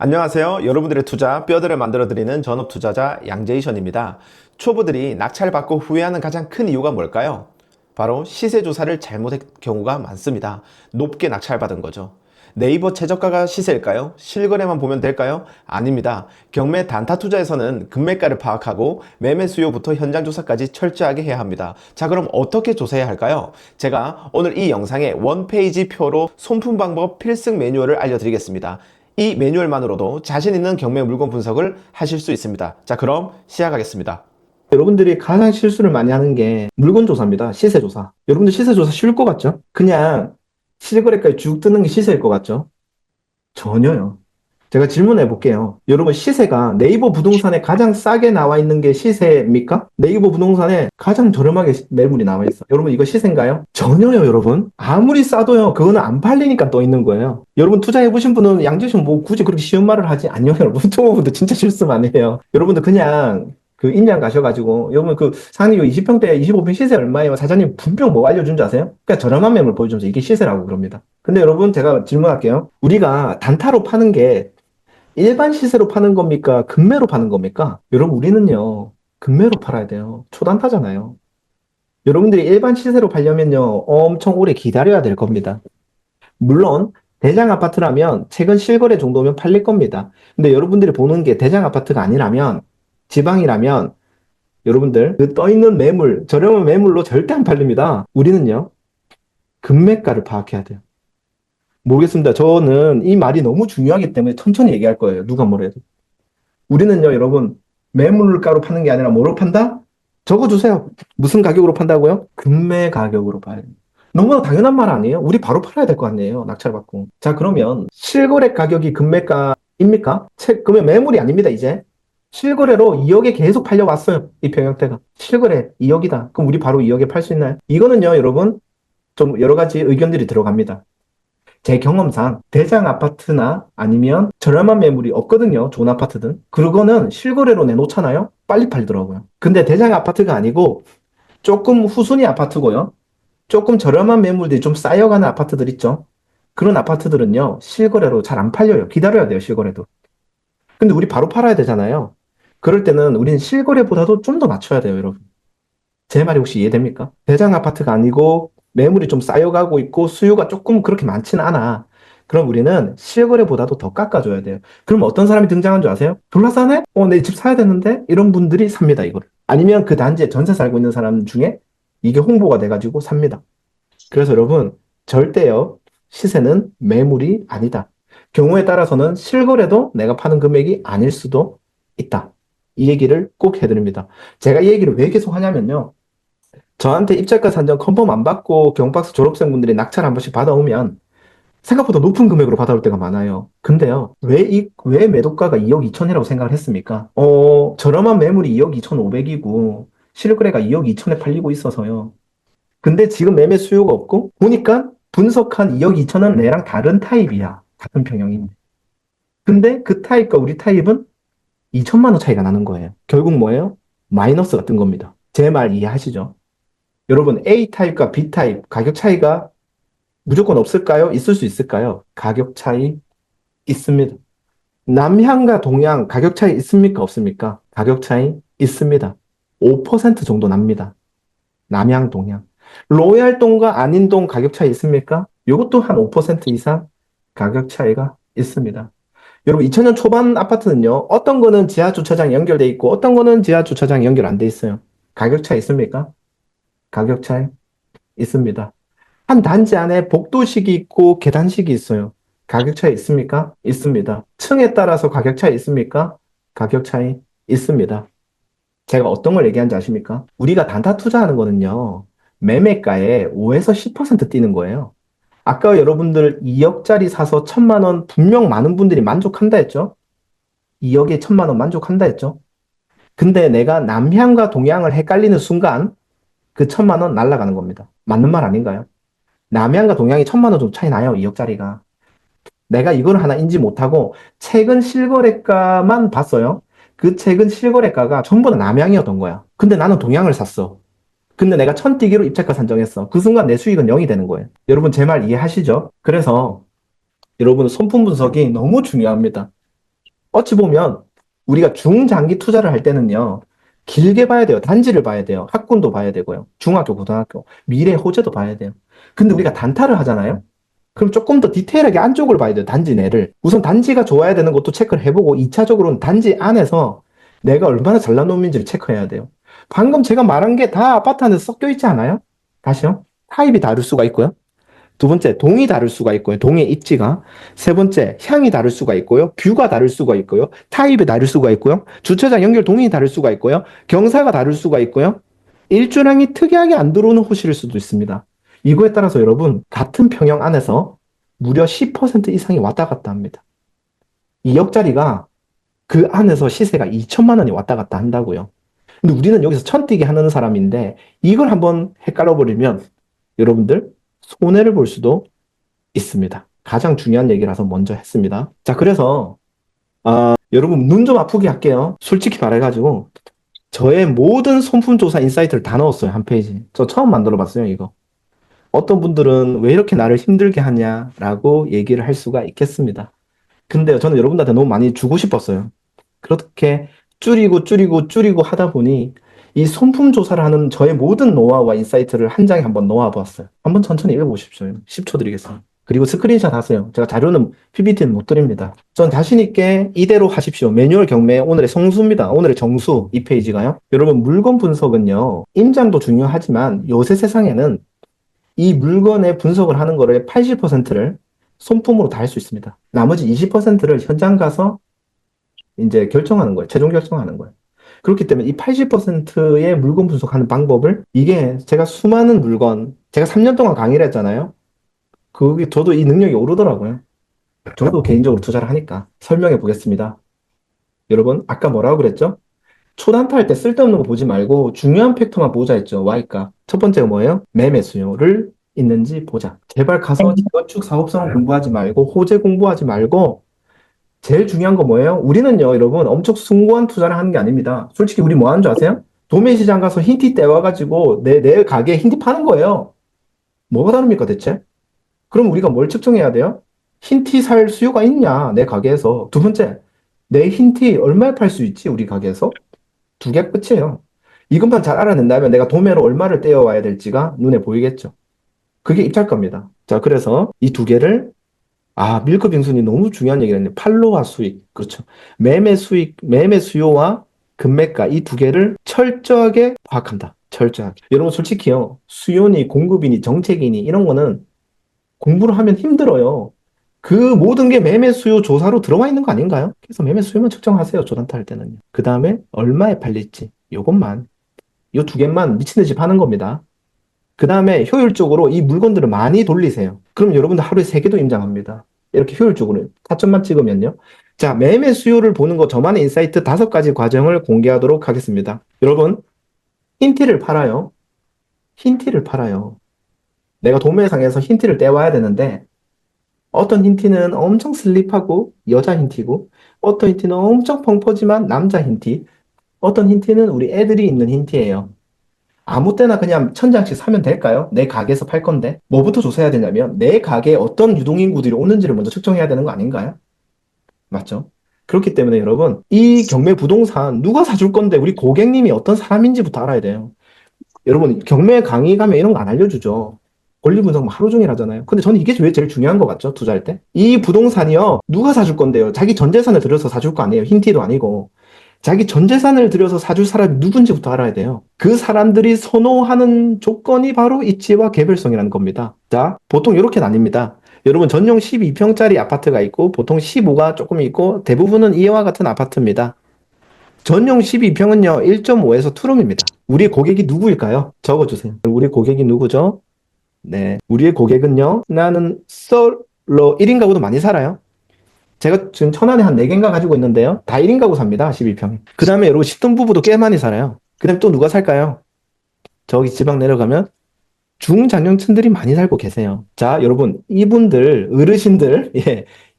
안녕하세요. 여러분들의 투자 뼈대를 만들어드리는 전업투자자 양제이션입니다. 초보들이 낙찰 받고 후회하는 가장 큰 이유가 뭘까요? 바로 시세 조사를 잘못한 경우가 많습니다. 높게 낙찰받은 거죠. 네이버 최저가가 시세일까요? 실거래만 보면 될까요? 아닙니다. 경매 단타 투자에서는 금매가를 파악하고 매매 수요부터 현장 조사까지 철저하게 해야 합니다. 자, 그럼 어떻게 조사해야 할까요? 제가 오늘 이 영상에 원페이지 표로 손품 방법 필승 매뉴얼을 알려드리겠습니다. 이 매뉴얼만으로도 자신 있는 경매 물건 분석을 하실 수 있습니다. 자, 그럼 시작하겠습니다. 여러분들이 가장 실수를 많이 하는 게 물건 조사입니다. 시세 조사. 여러분들 시세 조사 쉬울 것 같죠? 그냥 실거래가에 쭉 뜨는 게 시세일 것 같죠? 전혀요. 제가 질문해 볼게요. 여러분 시세가 네이버 부동산에 가장 싸게 나와 있는 게 시세입니까? 네이버 부동산에 가장 저렴하게 매물이 나와 있어. 여러분 이거 시세인가요? 전혀요, 여러분. 아무리 싸도요. 그거는 안 팔리니까 떠 있는 거예요. 여러분 투자해 보신 분은 양재신 뭐 굳이 그렇게 쉬운 말을 하지 않요, 여러분. 초보분들 진짜 실수 많이 해요. 여러분들 그냥 그 인양 가셔가지고 여러분 그 사장님 20평대 25평 시세 얼마예요? 사장님 분명 뭐 알려준 줄 아세요? 그러니까 저렴한 매물 보여주면서 이게 시세라고 그럽니다. 근데 여러분 제가 질문할게요. 우리가 단타로 파는 게 일반 시세로 파는 겁니까? 금매로 파는 겁니까? 여러분, 우리는요, 금매로 팔아야 돼요. 초단타잖아요. 여러분들이 일반 시세로 팔려면요, 엄청 오래 기다려야 될 겁니다. 물론, 대장 아파트라면 최근 실거래 정도면 팔릴 겁니다. 근데 여러분들이 보는 게 대장 아파트가 아니라면, 지방이라면, 여러분들, 그 떠있는 매물, 저렴한 매물로 절대 안 팔립니다. 우리는요, 금매가를 파악해야 돼요. 모르겠습니다. 저는 이 말이 너무 중요하기 때문에 천천히 얘기할 거예요. 누가 뭐래도. 우리는요, 여러분, 매물가로 파는 게 아니라 뭐로 판다? 적어주세요. 무슨 가격으로 판다고요? 금매 가격으로 봐요. 너무나 당연한 말 아니에요? 우리 바로 팔아야 될 거 아니에요? 낙찰 받고. 자, 그러면 실거래 가격이 금매가입니까? 그러면 매물이 아닙니다, 이제. 실거래로 2억에 계속 팔려왔어요. 이 평형태가. 실거래 2억이다. 그럼 우리 바로 2억에 팔 수 있나요? 이거는요, 여러분, 좀 여러 가지 의견들이 들어갑니다. 제 경험상 대장 아파트나 아니면 저렴한 매물이 없거든요. 좋은 아파트든. 그거는 실거래로 내놓잖아요. 빨리 팔더라고요. 근데 대장 아파트가 아니고 조금 후순위 아파트고요. 조금 저렴한 매물들이 좀 쌓여가는 아파트들 있죠. 그런 아파트들은요. 실거래로 잘 안 팔려요. 기다려야 돼요. 실거래도. 근데 우리 바로 팔아야 되잖아요. 그럴 때는 우리는 실거래보다도 좀 더 낮춰야 돼요, 여러분. 제 말이 혹시 이해됩니까? 대장 아파트가 아니고 매물이 좀 쌓여가고 있고 수요가 조금 그렇게 많지는 않아. 그럼 우리는 실거래보다도 더 깎아줘야 돼요. 그럼 어떤 사람이 등장한 줄 아세요? 졸라 싸네? 내 집 사야 되는데? 이런 분들이 삽니다, 이거를. 아니면 그 단지에 전세 살고 있는 사람 중에 이게 홍보가 돼가지고 삽니다. 그래서 여러분, 절대요, 시세는 매물이 아니다. 경우에 따라서는 실거래도 내가 파는 금액이 아닐 수도 있다. 이 얘기를 꼭 해드립니다. 제가 이 얘기를 왜 계속 하냐면요. 저한테 입찰가 산정 컨펌 안 받고 경박스 졸업생분들이 낙찰 한 번씩 받아오면 생각보다 높은 금액으로 받아올 때가 많아요. 근데요, 왜 매도가가 2억 2천이라고 생각을 했습니까? 저렴한 매물이 2억 2천5백이고 실거래가 2억 2천에 팔리고 있어서요. 근데 지금 매매 수요가 없고 보니까 분석한 2억 2천은 내랑 다른 타입이야. 같은 평형인데. 근데 그 타입과 우리 타입은 2천만 원 차이가 나는 거예요. 결국 뭐예요? 마이너스가 뜬 겁니다. 제 말 이해하시죠? 여러분, A타입과 B타입 가격 차이가 무조건 없을까요? 있을 수 있을까요? 가격 차이 있습니다. 남향과 동향 가격 차이 있습니까? 없습니까? 가격 차이 있습니다. 5% 정도 납니다. 남향, 동향. 로얄동과 아닌동 가격 차이 있습니까? 이것도 한 5% 이상 가격 차이가 있습니다. 여러분, 2000년 초반 아파트는요, 어떤 거는 지하 주차장 연결돼 있고, 어떤 거는 지하 주차장 연결 안 돼 있어요. 가격 차이 있습니까? 가격 차이 있습니다. 한 단지 안에 복도식이 있고 계단식이 있어요. 가격 차이 있습니까? 있습니다. 층에 따라서 가격 차이 있습니까? 가격 차이 있습니다. 제가 어떤 걸 얘기하는지 아십니까? 우리가 단타 투자하는 거는요, 매매가에 5에서 10% 뛰는 거예요. 아까 여러분들 2억짜리 사서 1,000만 원 분명 많은 분들이 만족한다 했죠? 2억에 1,000만 원 만족한다 했죠? 근데 내가 남향과 동향을 헷갈리는 순간 그 1,000만 원 날아가는 겁니다. 맞는 말 아닌가요? 남향과 동향이 1,000만 원 정도 차이 나요, 2억짜리가. 내가 이걸 하나 인지 못하고 최근 실거래가만 봤어요. 그 최근 실거래가가 전부 다 남향이었던 거야. 근데 나는 동향을 샀어. 근데 내가 천뛰기로 입찰가 산정했어. 그 순간 내 수익은 0이 되는 거예요. 여러분 제 말 이해하시죠? 그래서 여러분 손품 분석이 너무 중요합니다. 어찌 보면 우리가 중장기 투자를 할 때는요, 길게 봐야 돼요. 단지를 봐야 돼요. 학군도 봐야 되고요. 중학교, 고등학교, 미래 호재도 봐야 돼요. 근데 우리가 단타를 하잖아요? 그럼 조금 더 디테일하게 안쪽을 봐야 돼요. 단지 내를. 우선 단지가 좋아야 되는 것도 체크를 해보고, 2차적으로는 단지 안에서 내가 얼마나 잘난 놈인지를 체크해야 돼요. 방금 제가 말한 게 다 아파트 안에 섞여 있지 않아요? 다시요. 타입이 다를 수가 있고요. 두 번째, 동이 다를 수가 있고요. 동의 입지가. 세 번째, 향이 다를 수가 있고요. 뷰가 다를 수가 있고요. 타입이 다를 수가 있고요. 주차장 연결 동이 다를 수가 있고요. 경사가 다를 수가 있고요. 일조량이 특이하게 안 들어오는 호실일 수도 있습니다. 이거에 따라서 여러분, 같은 평형 안에서 무려 10% 이상이 왔다 갔다 합니다. 2억짜리가 그 안에서 시세가 2천만 원이 왔다 갔다 한다고요. 근데 우리는 여기서 천뛰기 하는 사람인데 이걸 한번 헷갈려 버리면 여러분들 손해를 볼 수도 있습니다. 가장 중요한 얘기라서 먼저 했습니다. 자, 그래서 여러분 눈 좀 아프게 할게요. 솔직히 말해가지고 저의 모든 손품 조사 인사이트를 다 넣었어요. 한 페이지. 저 처음 만들어 봤어요, 이거. 어떤 분들은 왜 이렇게 나를 힘들게 하냐라고 얘기를 할 수가 있겠습니다. 근데 저는 여러분들한테 너무 많이 주고 싶었어요. 그렇게 줄이고 하다 보니 이 손품 조사를 하는 저의 모든 노하우와 인사이트를 한 장에 한번 놓아보았어요. 한번 천천히 읽어보십시오. 10초 드리겠습니다. 그리고 스크린샷 하세요. 제가 자료는 PPT는 못 드립니다. 전 자신 있게 이대로 하십시오. 매뉴얼 경매 오늘의 성수입니다. 오늘의 정수 이 페이지가요. 여러분 물건 분석은요. 임장도 중요하지만 요새 세상에는 이 물건의 분석을 하는 거를 80%를 손품으로 다 할 수 있습니다. 나머지 20%를 현장 가서 이제 결정하는 거예요. 최종 결정하는 거예요. 그렇기 때문에 이 80%의 물건 분석하는 방법을 이게 제가 수많은 물건, 제가 3년 동안 강의를 했잖아요. 그게 저도 이 능력이 오르더라고요. 저도 개인적으로 투자를 하니까 설명해 보겠습니다. 여러분, 아까 뭐라고 그랬죠? 초단타 할 때 쓸데없는 거 보지 말고 중요한 팩터만 보자 했죠. Y가. 첫 번째가 뭐예요? 매매 수요를 있는지 보자. 제발 가서 재건축 사업성 공부하지 말고 호재 공부하지 말고 제일 중요한 거 뭐예요? 우리는요, 여러분, 엄청 숭고한 투자를 하는 게 아닙니다. 솔직히 우리 뭐 하는 줄 아세요? 도매시장 가서 흰티 떼와가지고 내 가게에 흰티 파는 거예요. 뭐가 다릅니까, 대체? 그럼 우리가 뭘 측정해야 돼요? 흰티 살 수요가 있냐, 내 가게에서. 두 번째, 내 흰티 얼마에 팔 수 있지, 우리 가게에서? 두 개 끝이에요. 이것만 잘 알아낸다면 내가 도매로 얼마를 떼어와야 될지가 눈에 보이겠죠. 그게 입찰가입니다. 자, 그래서 이 두 개를 밀크 빙순이 너무 중요한 얘기를 했네. 팔로와 수익. 그렇죠. 매매 수익, 매매 수요와 금매가 이 두 개를 철저하게 파악한다. 철저하게. 여러분 솔직히요. 수요니 공급이니 정책이니 이런 거는 공부를 하면 힘들어요. 그 모든 게 매매 수요 조사로 들어와 있는 거 아닌가요? 그래서 매매 수요만 측정하세요. 조단타 할 때는요. 그 다음에 얼마에 팔릴지 요것만 요 두 개만 미친 듯이 파는 겁니다. 그 다음에 효율적으로 이 물건들을 많이 돌리세요. 그럼 여러분들 하루에 3개도 임장합니다. 이렇게 효율적으로 4점만 찍으면요. 자, 매매 수요를 보는 거 저만의 인사이트 5가지 과정을 공개하도록 하겠습니다. 여러분, 흰티를 팔아요. 흰티를 팔아요. 내가 도매상에서 흰티를 떼와야 되는데 어떤 흰티는 엄청 슬립하고 여자 흰티고 어떤 흰티는 엄청 펑퍼지만 남자 흰티 어떤 흰티는 우리 애들이 입는 흰티예요. 아무 때나 그냥 1000장씩 사면 될까요? 내 가게에서 팔 건데. 뭐부터 조사해야 되냐면, 내 가게에 어떤 유동인구들이 오는지를 먼저 측정해야 되는 거 아닌가요? 맞죠? 그렇기 때문에 여러분, 이 경매 부동산 누가 사줄 건데 우리 고객님이 어떤 사람인지부터 알아야 돼요. 여러분, 경매 강의 가면 이런 거 안 알려주죠. 권리 분석 하루 종일 하잖아요. 근데 저는 이게 왜 제일 중요한 것 같죠? 투자할 때? 이 부동산이요, 누가 사줄 건데요? 자기 전 재산을 들여서 사줄 거 아니에요. 흰티도 아니고. 자기 전 재산을 들여서 사줄 사람이 누군지부터 알아야 돼요. 그 사람들이 선호하는 조건이 바로 입지와 개별성이라는 겁니다. 자, 보통 이렇게 나뉩니다. 여러분, 전용 12평짜리 아파트가 있고, 보통 15가 조금 있고, 대부분은 이와 같은 아파트입니다. 전용 12평은요, 1.5에서 투룸입니다. 우리의 고객이 누구일까요? 적어주세요. 우리 고객이 누구죠? 네. 우리의 고객은요, 나는 솔로 1인 가구도 많이 살아요. 제가 지금 천안에 한 4개인가 가지고 있는데요. 다 1인 가구 삽니다. 12평. 그 다음에 여러분 신혼부부도 꽤 많이 살아요. 그 다음에 또 누가 살까요? 저기 지방 내려가면 중장년층들이 많이 살고 계세요. 자, 여러분 이분들 어르신들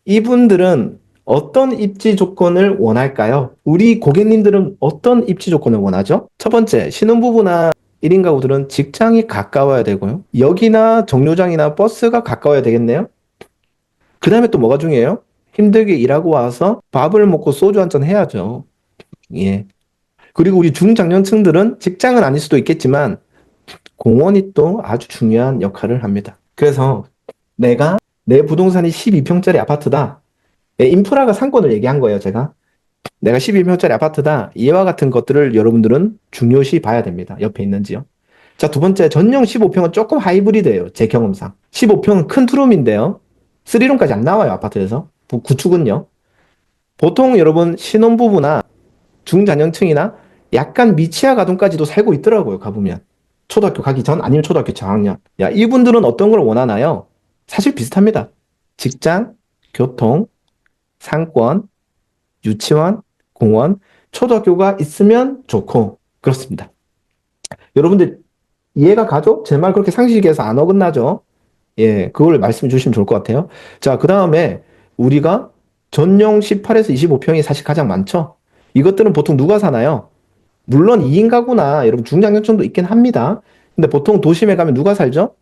이분들은 어떤 입지 조건을 원할까요? 우리 고객님들은 어떤 입지 조건을 원하죠? 첫 번째, 신혼부부나 1인 가구들은 직장이 가까워야 되고요. 역이나 정류장이나 버스가 가까워야 되겠네요. 그 다음에 또 뭐가 중요해요? 힘들게 일하고 와서 밥을 먹고 소주 한 잔 해야죠. 예. 그리고 우리 중장년층들은 직장은 아닐 수도 있겠지만 공원이 또 아주 중요한 역할을 합니다. 그래서 내가 내 부동산이 12평짜리 아파트다. 예, 인프라가 상권을 얘기한 거예요, 제가. 내가 12평짜리 아파트다. 이와 같은 것들을 여러분들은 중요시 봐야 됩니다. 옆에 있는지요. 자, 두 번째, 전용 15평은 조금 하이브리드예요. 제 경험상. 15평은 큰 투룸인데요. 3룸까지 안 나와요, 아파트에서. 구축은요. 보통 여러분 신혼부부나 중장년층이나 약간 미취학 아동까지도 살고 있더라고요, 가보면. 초등학교 가기 전 아니면 초등학교 저학년. 야, 이분들은 어떤 걸 원하나요? 사실 비슷합니다. 직장, 교통, 상권, 유치원, 공원, 초등학교가 있으면 좋고, 그렇습니다. 여러분들 이해가 가죠? 제 말 그렇게 상식에서 안 어긋나죠? 예, 그걸 말씀해 주시면 좋을 것 같아요. 자, 그 다음에 우리가 전용 18에서 25평이 사실 가장 많죠? 이것들은 보통 누가 사나요? 물론 2인 가구나 여러분 중장년층도 있긴 합니다. 근데 보통 도심에 가면 누가 살죠?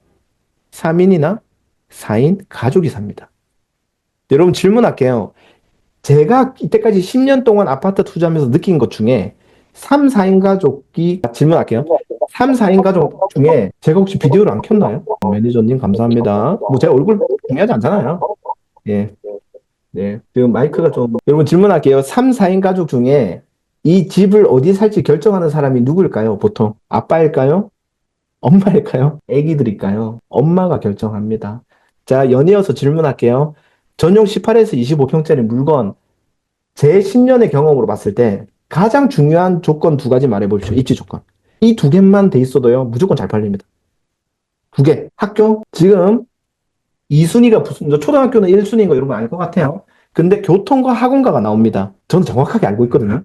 3인이나 4인 가족이 삽니다. 여러분 질문할게요. 제가 이때까지 10년 동안 아파트 투자하면서 느낀 것 중에 3, 4인 가족이 질문할게요. 3, 4인 가족 중에 제가 혹시 비디오를 안 켰나요? 매니저님 감사합니다. 뭐 제 얼굴 중요하지 않잖아요. 예. 네. 지금 마이크가 좀 여러분 질문할게요. 3, 4인 가족 중에 이 집을 어디 살지 결정하는 사람이 누구일까요? 보통 아빠일까요? 엄마일까요? 애기들일까요? 엄마가 결정합니다. 자, 연이어서 질문할게요. 전용 18에서 25평짜리 물건 제 10년의 경험으로 봤을 때 가장 중요한 조건 두 가지 말해보십시오. 입지 조건. 이 두 개만 돼 있어도요, 무조건 잘 팔립니다. 두 개. 학교? 지금 2순위가 초등학교는 1순위인 거 여러분 알 것 같아요. 근데 교통과 학원가가 나옵니다. 저는 정확하게 알고 있거든요.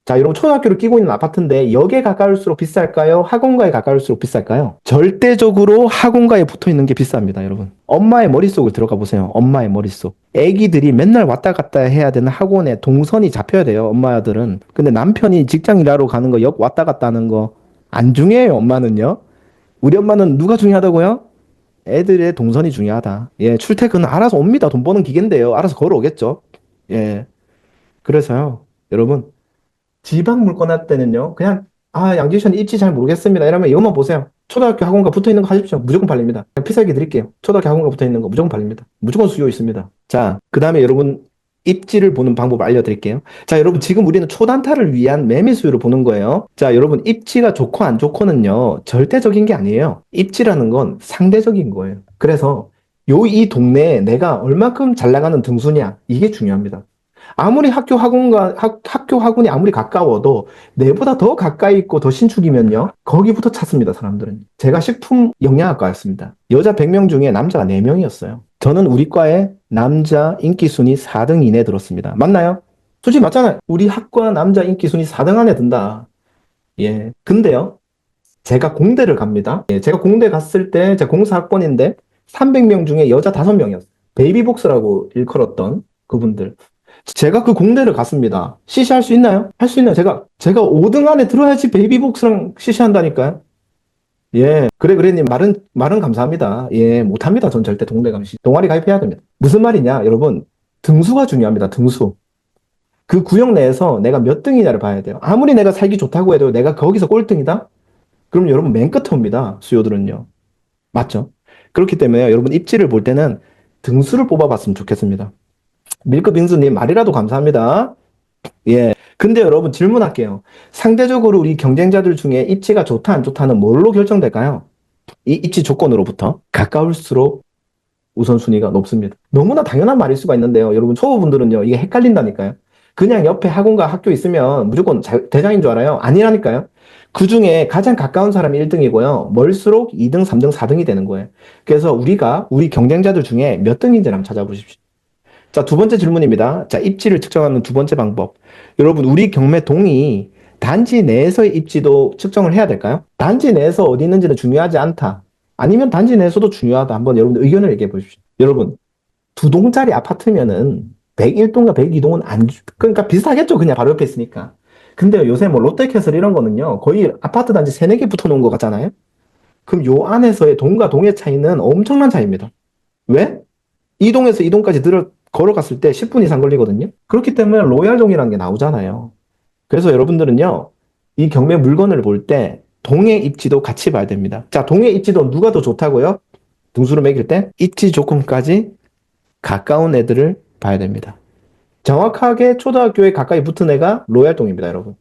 자, 여러분 초등학교를 끼고 있는 아파트인데 역에 가까울수록 비쌀까요? 학원가에 가까울수록 비쌀까요? 절대적으로 학원가에 붙어 있는 게 비쌉니다, 여러분. 엄마의 머릿속을 들어가 보세요. 엄마의 머릿속. 애기들이 맨날 왔다 갔다 해야 되는 학원에 동선이 잡혀야 돼요, 엄마들은. 근데 남편이 직장 일하러 가는 거, 역 왔다 갔다 하는 거 안 중요해요, 엄마는요. 우리 엄마는 누가 중요하다고요? 애들의 동선이 중요하다. 예, 출퇴근은 알아서 옵니다. 돈 버는 기계인데요. 알아서 걸어오겠죠. 예. 그래서요, 여러분. 지방 물건 할 때는요, 그냥, 아, 양지션 입지 잘 모르겠습니다. 이러면 이것만 보세요. 초등학교 학원과 붙어 있는 거 하십시오. 무조건 팔립니다. 그냥 피살기 드릴게요. 초등학교 학원과 붙어 있는 거 무조건 팔립니다. 무조건 수요 있습니다. 자, 그 다음에 여러분, 입지를 보는 방법 알려드릴게요. 자, 여러분, 지금 우리는 초단타를 위한 매매 수요를 보는 거예요. 자, 여러분, 입지가 좋고 안 좋고는요, 절대적인 게 아니에요. 입지라는 건 상대적인 거예요. 그래서 이 동네에 내가 얼마큼 잘 나가는 등수냐, 이게 중요합니다. 아무리 학교 학원이 아무리 가까워도 내보다 더 가까이 있고 더 신축이면요. 거기부터 찾습니다, 사람들은. 제가 식품 영양학과였습니다. 여자 100명 중에 남자가 4명이었어요. 저는 우리 과에 남자 인기 순위 4등 이내에 들었습니다. 맞나요? 솔직히 맞잖아요. 우리 학과 남자 인기 순위 4등 안에 든다. 예. 근데요. 제가 공대를 갑니다. 예, 제가 공대 갔을 때 제가 공사학번인데 300명 중에 여자 5명이었어요. 베이비복스라고 일컬었던 그분들. 제가 그 공대를 갔습니다. CC 할 수 있나요? 할 수 있나요? 제가 5등 안에 들어야지 베이비복스랑 CC 한다니까요? 예. 그래님, 말은 감사합니다. 예, 못합니다. 전 절대 동대 감시. 동아리 가입해야 됩니다. 무슨 말이냐, 여러분. 등수가 중요합니다. 등수. 그 구역 내에서 내가 몇 등이냐를 봐야 돼요. 아무리 내가 살기 좋다고 해도 내가 거기서 꼴등이다? 그럼 여러분 맨 끝에 옵니다. 수요들은요. 맞죠? 그렇기 때문에 여러분 입지를 볼 때는 등수를 뽑아봤으면 좋겠습니다. 밀크빙수님 말이라도 감사합니다. 예. 근데 여러분 질문할게요. 상대적으로 우리 경쟁자들 중에 입지가 좋다 안 좋다는 뭘로 결정될까요? 이 입지 조건으로부터 가까울수록 우선순위가 높습니다. 너무나 당연한 말일 수가 있는데요. 여러분 초보분들은요. 이게 헷갈린다니까요. 그냥 옆에 학원과 학교 있으면 무조건 대장인 줄 알아요? 아니라니까요. 그 중에 가장 가까운 사람이 1등이고요. 멀수록 2등, 3등, 4등이 되는 거예요. 그래서 우리 경쟁자들 중에 몇 등인지를 한번 찾아보십시오. 자, 두 번째 질문입니다. 자, 입지를 측정하는 두 번째 방법. 여러분, 우리 경매동이 단지 내에서의 입지도 측정을 해야 될까요? 단지 내에서 어디 있는지는 중요하지 않다. 아니면 단지 내에서도 중요하다. 한번 여러분들 의견을 얘기해 보십시오. 여러분, 2동짜리 아파트면은 101동과 102동은 그러니까 비슷하겠죠. 그냥 바로 옆에 있으니까. 근데 요새 뭐 롯데캐슬 이런 거는요. 거의 아파트 단지 3, 4개 붙어 놓은 것 같잖아요. 그럼 요 안에서의 동과 동의 차이는 엄청난 차이입니다. 왜? 이 동에서 이 동까지 걸어갔을 때 10분 이상 걸리거든요. 그렇기 때문에 로얄동이라는 게 나오잖아요. 그래서 여러분들은요, 이 경매 물건을 볼 때 동해 입지도 같이 봐야 됩니다. 자, 동해 입지도 누가 더 좋다고요? 등수를 매길 때 입지 조건까지 가까운 애들을 봐야 됩니다. 정확하게 초등학교에 가까이 붙은 애가 로얄동입니다, 여러분.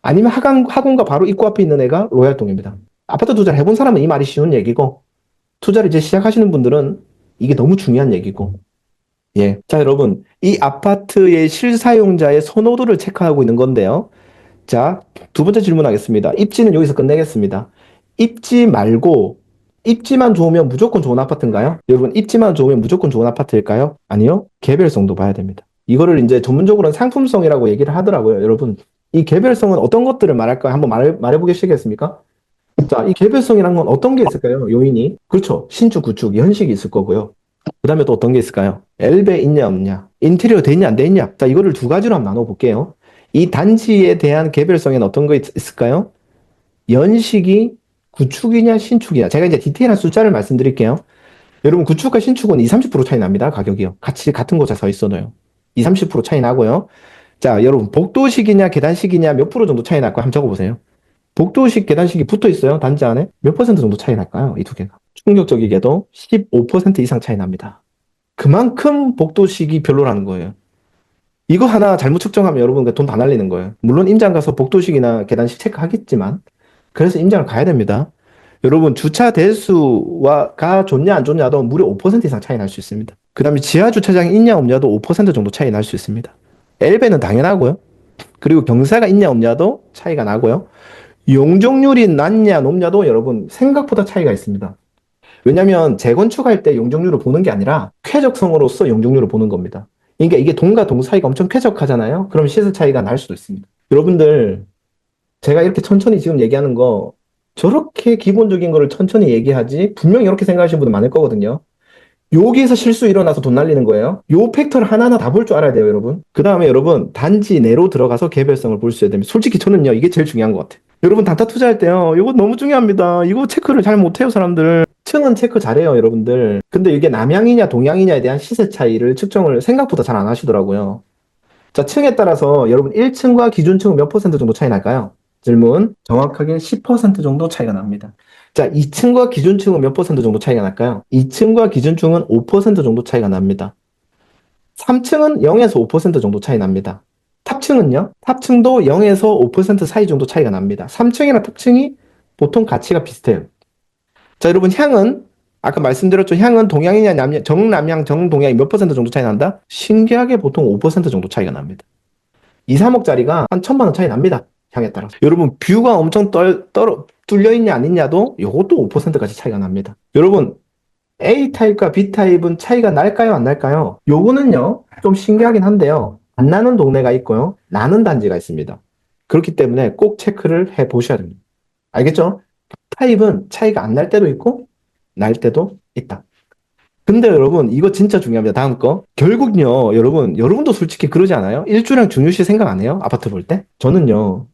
아니면 학원과 바로 입구 앞에 있는 애가 로얄동입니다. 아파트 투자를 해본 사람은 이 말이 쉬운 얘기고, 투자를 이제 시작하시는 분들은 이게 너무 중요한 얘기고, 예. 자, 여러분, 이 아파트의 실사용자의 선호도를 체크하고 있는 건데요. 자, 두 번째 질문하겠습니다. 입지는 여기서 끝내겠습니다. 입지 말고, 입지만 좋으면 무조건 좋은 아파트인가요? 여러분, 입지만 좋으면 무조건 좋은 아파트일까요? 아니요. 개별성도 봐야 됩니다. 이거를 이제 전문적으로는 상품성이라고 얘기를 하더라고요. 여러분, 이 개별성은 어떤 것들을 말할까요? 한번 말해보시겠습니까? 자, 이 개별성이란 건 어떤 게 있을까요? 요인이. 그렇죠. 신축, 구축, 연식이 있을 거고요. 그 다음에 또 어떤 게 있을까요? 엘베 있냐, 없냐. 인테리어 돼 있냐, 안 돼 있냐. 자, 이거를 두 가지로 한번 나눠볼게요. 이 단지에 대한 개별성에는 어떤 거 있을까요? 연식이 구축이냐, 신축이냐. 제가 이제 디테일한 숫자를 말씀드릴게요. 여러분, 구축과 신축은 2, 30% 차이 납니다. 가격이요. 같이 같은 곳에 서 있어도요. 2, 30% 차이 나고요. 자, 여러분, 복도식이냐, 계단식이냐, 몇 프로 정도 차이 날까요? 한번 적어보세요. 복도식, 계단식이 붙어 있어요. 단지 안에. 몇 퍼센트 정도 차이 날까요? 이 두 개가. 충격적이게도 15% 이상 차이 납니다. 그만큼 복도식이 별로라는 거예요. 이거 하나 잘못 측정하면 여러분 돈 다 날리는 거예요. 물론 임장 가서 복도식이나 계단식 체크하겠지만, 그래서 임장을 가야 됩니다. 여러분, 주차 대수가 좋냐 안 좋냐도 무려 5% 이상 차이 날 수 있습니다. 그 다음에 지하 주차장이 있냐 없냐도 5% 정도 차이 날 수 있습니다. 엘베는 당연하고요. 그리고 경사가 있냐 없냐도 차이가 나고요. 용적률이 낮냐 높냐도 여러분 생각보다 차이가 있습니다. 왜냐하면 재건축할 때 용적률을 보는 게 아니라 쾌적성으로서 용적률을 보는 겁니다. 그러니까 이게 동과 동 사이가 엄청 쾌적하잖아요. 그럼 시세 차이가 날 수도 있습니다. 여러분들, 제가 이렇게 천천히 지금 얘기하는 거 저렇게 기본적인 거를 천천히 얘기하지 분명히 이렇게 생각하시는 분들 많을 거거든요. 여기에서 실수 일어나서 돈 날리는 거예요. 요 팩터를 하나하나 다 볼 줄 알아야 돼요, 여러분. 그 다음에 여러분, 단지 내로 들어가서 개별성을 볼 수 있어야 됩니다. 솔직히 저는요, 이게 제일 중요한 것 같아요. 여러분, 단타 투자할 때요, 이거 너무 중요합니다. 이거 체크를 잘 못해요, 사람들. 층은 체크 잘해요, 여러분들. 근데 이게 남향이냐 동향이냐에 대한 시세 차이를 측정을 생각보다 잘 안 하시더라고요. 자, 층에 따라서 여러분 1층과 기준층은 몇 퍼센트 정도 차이 날까요? 질문. 정확하게 10% 정도 차이가 납니다. 자, 2층과 기준층은 몇 퍼센트 정도 차이가 날까요? 2층과 기준층은 5% 정도 차이가 납니다. 3층은 0에서 5% 정도 차이 납니다. 탑층은요? 탑층도 0에서 5% 사이 정도 차이가 납니다. 3층이나 탑층이 보통 가치가 비슷해요. 자, 여러분, 향은 아까 말씀드렸죠. 향은 동향이냐 정남향, 정동향이 몇 퍼센트 정도 차이 난다? 신기하게 보통 5% 정도 차이가 납니다. 2, 3억짜리가 한 1,000만 원 차이 납니다. 향에 따라서. 여러분, 뷰가 엄청 뚫려 있냐 안 있냐도 이것도 5%까지 차이가 납니다. 여러분, A타입과 B타입은 차이가 날까요 안 날까요? 요거는요 좀 신기하긴 한데요. 안 나는 동네가 있고요. 나는 단지가 있습니다. 그렇기 때문에 꼭 체크를 해 보셔야 됩니다. 알겠죠? 타입은 차이가 안 날 때도 있고 날 때도 있다. 근데 여러분, 이거 진짜 중요합니다. 다음 거. 결국요, 여러분도 솔직히 그러지 않아요? 일주량 중요시 생각 안 해요? 아파트 볼 때? 저는요,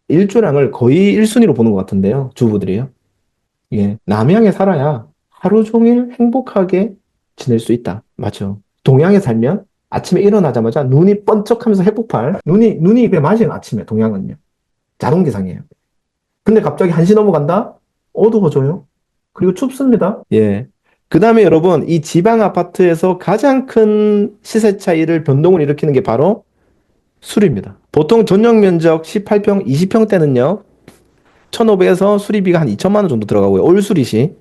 일주량을 거의 1순위로 보는 것 같은데요. 주부들이요. 예. 남향에 살아야 하루 종일 행복하게 지낼 수 있다. 맞죠? 동양에 살면 아침에 일어나자마자 눈이 번쩍하면서 회복할, 눈이 그냥 맞아요. 아침에, 동양은요. 자동기상이에요. 근데 갑자기 1시 넘어간다? 어두워져요. 그리고 춥습니다. 예. 그 다음에 여러분, 이 지방 아파트에서 가장 큰 시세 차이를 변동을 일으키는 게 바로 수리입니다. 보통 전용 면적 18평, 20평대는요, 1,500에서 수리비가 한 2천만 원 정도 들어가고요. 올수리 시.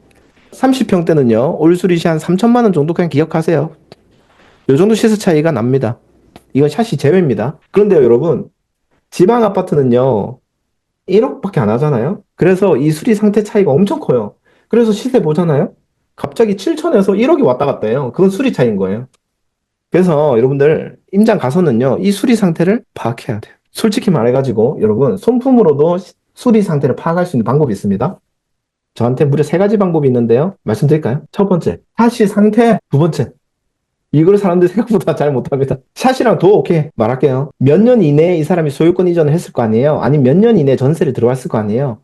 30평대는요, 올수리 시 한 3천만 원 정도 그냥 기억하세요. 요 정도 시세 차이가 납니다. 이건 샷이 제외입니다. 그런데요, 여러분, 지방 아파트는요, 1억밖에 안 하잖아요. 그래서 이 수리 상태 차이가 엄청 커요. 그래서 시세 보잖아요. 갑자기 7천에서 1억이 왔다 갔다 해요. 그건 수리 차이인 거예요. 그래서 여러분들 임장 가서는요, 이 수리 상태를 파악해야 돼요. 솔직히 말해가지고 여러분 손품으로도 수리 상태를 파악할 수 있는 방법이 있습니다. 저한테 무려 3가지 방법이 있는데요. 말씀드릴까요? 첫 번째, 샷시 상태. 두 번째, 이걸 사람들이 생각보다 잘 못합니다. 샷이랑 도어 오케이 말할게요. 몇 년 이내에 이 사람이 소유권 이전을 했을 거 아니에요? 아니면 몇 년 이내에 전세를 들어왔을 거 아니에요?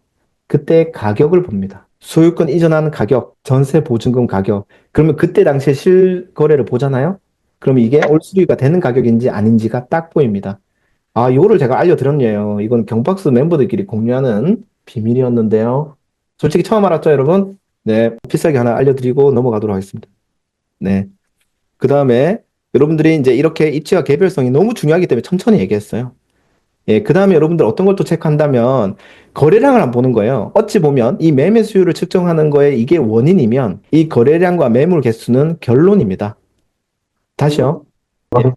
그때 가격을 봅니다. 소유권 이전하는 가격, 전세 보증금 가격. 그러면 그때 당시에 실거래를 보잖아요? 그럼 이게 올 수리가 되는 가격인지 아닌지가 딱 보입니다. 아, 이거를 제가 알려드렸네요. 이건 경박스 멤버들끼리 공유하는 비밀이었는데요. 솔직히 처음 알았죠, 여러분? 네, 비싸게 하나 알려드리고 넘어가도록 하겠습니다. 네. 그 다음에 여러분들이 이제 이렇게 입지와 개별성이 너무 중요하기 때문에 천천히 얘기했어요. 예, 그 다음에 여러분들 어떤 걸 또 체크한다면 거래량을 한번 보는 거예요. 어찌 보면 이 매매 수요를 측정하는 거에 이게 원인이면 이 거래량과 매물 개수는 결론입니다. 다시요. 예,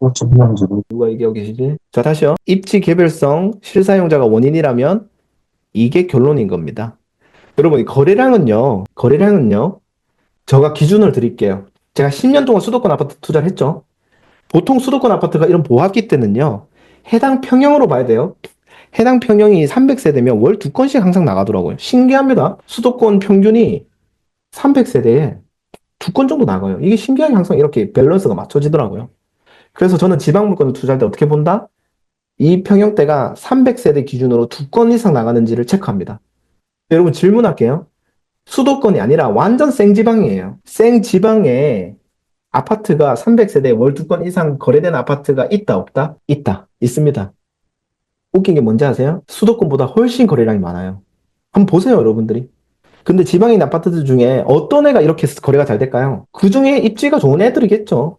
누가 얘기하고 계시지? 자, 다시요. 입지 개별성 실사용자가 원인이라면 이게 결론인 겁니다. 여러분, 이 거래량은요, 제가 기준을 드릴게요. 제가 10년 동안 수도권 아파트 투자를 했죠. 보통 수도권 아파트가 이런 보합기 때는요, 해당 평형으로 봐야 돼요. 해당 평형이 300세대면 월 2건씩 항상 나가더라고요. 신기합니다. 수도권 평균이 300세대에 2건 정도 나가요. 이게 신기하게 항상 이렇게 밸런스가 맞춰지더라고요. 그래서 저는 지방 물건을 투자할 때 어떻게 본다? 이 평형대가 300세대 기준으로 2건 이상 나가는지를 체크합니다. 여러분 질문할게요. 수도권이 아니라 완전 생지방이에요. 생지방에 아파트가 300세대 월 2건 이상 거래된 아파트가 있다, 없다? 있다. 있습니다. 웃긴 게 뭔지 아세요? 수도권보다 훨씬 거래량이 많아요. 한번 보세요, 여러분들이. 근데 지방에 있는 아파트들 중에 어떤 애가 이렇게 거래가 잘 될까요? 그 중에 입지가 좋은 애들이겠죠.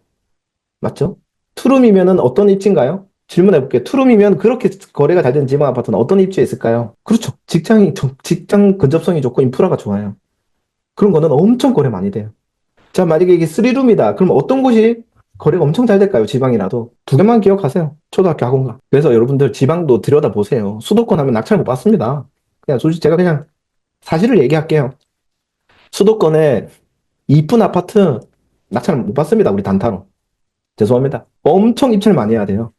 맞죠? 투룸이면은 어떤 입지인가요? 질문해 볼게요. 투룸이면 그렇게 거래가 잘 되는 지방 아파트는 어떤 입지에 있을까요? 그렇죠. 직장 근접성이 좋고 인프라가 좋아요. 그런 거는 엄청 거래 많이 돼요. 자, 만약에 이게 3룸이다. 그럼 어떤 곳이 거래가 엄청 잘 될까요? 지방이라도. 두 개만 기억하세요. 초등학교 학원가. 그래서 여러분들 지방도 들여다보세요. 수도권 하면 낙찰 못 받습니다. 그냥 솔직히 제가 그냥 사실을 얘기할게요. 수도권에 이쁜 아파트 낙찰 못 받습니다. 우리 단타로. 죄송합니다. 엄청 입찰 많이 해야 돼요.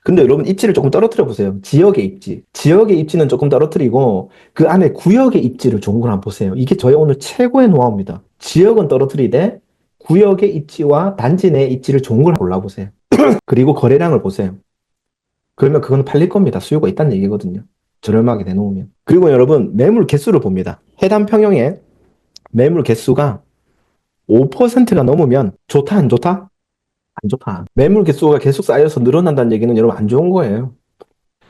근데 여러분 입지를 조금 떨어뜨려 보세요. 지역의 입지. 지역의 입지는 조금 떨어뜨리고 그 안에 구역의 입지를 좋은 걸 한번 보세요. 이게 저의 오늘 최고의 노하우입니다. 지역은 떨어뜨리되 구역의 입지와 단지 내 입지를 좋은 걸 골라보세요. 그리고 거래량을 보세요. 그러면 그건 팔릴 겁니다. 수요가 있다는 얘기거든요. 저렴하게 내놓으면. 그리고 여러분 매물 개수를 봅니다. 해당 평형에 매물 개수가 5%가 넘으면 좋다 안 좋다? 안 좋다. 매물 개수가 계속 쌓여서 늘어난다는 얘기는 여러분 안 좋은 거예요.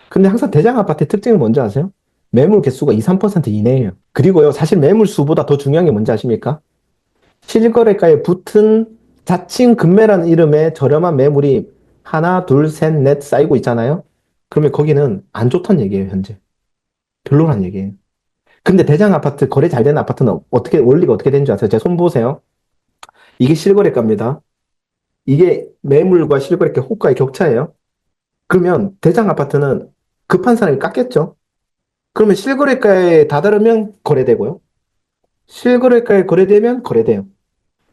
근데 항상 대장 아파트의 특징이 뭔지 아세요? 매물 개수가 2, 3% 이내예요. 그리고요, 사실 매물 수보다 더 중요한 게 뭔지 아십니까? 실거래가에 붙은 자칭 금매라는 이름의 저렴한 매물이 하나, 둘, 셋, 넷 쌓이고 있잖아요? 그러면 거기는 안 좋다는 얘기예요, 현재. 별로란 얘기예요. 근데 대장 아파트, 거래 잘 되는 아파트는 원리가 어떻게 되는지 아세요? 제 손 보세요. 이게 실거래가입니다. 이게 매물과 실거래가 호가의 격차예요. 그러면 대장 아파트는 급한 사람이 깎겠죠? 그러면 실거래가에 다다르면 거래되고요. 실거래가에 거래되면 거래돼요.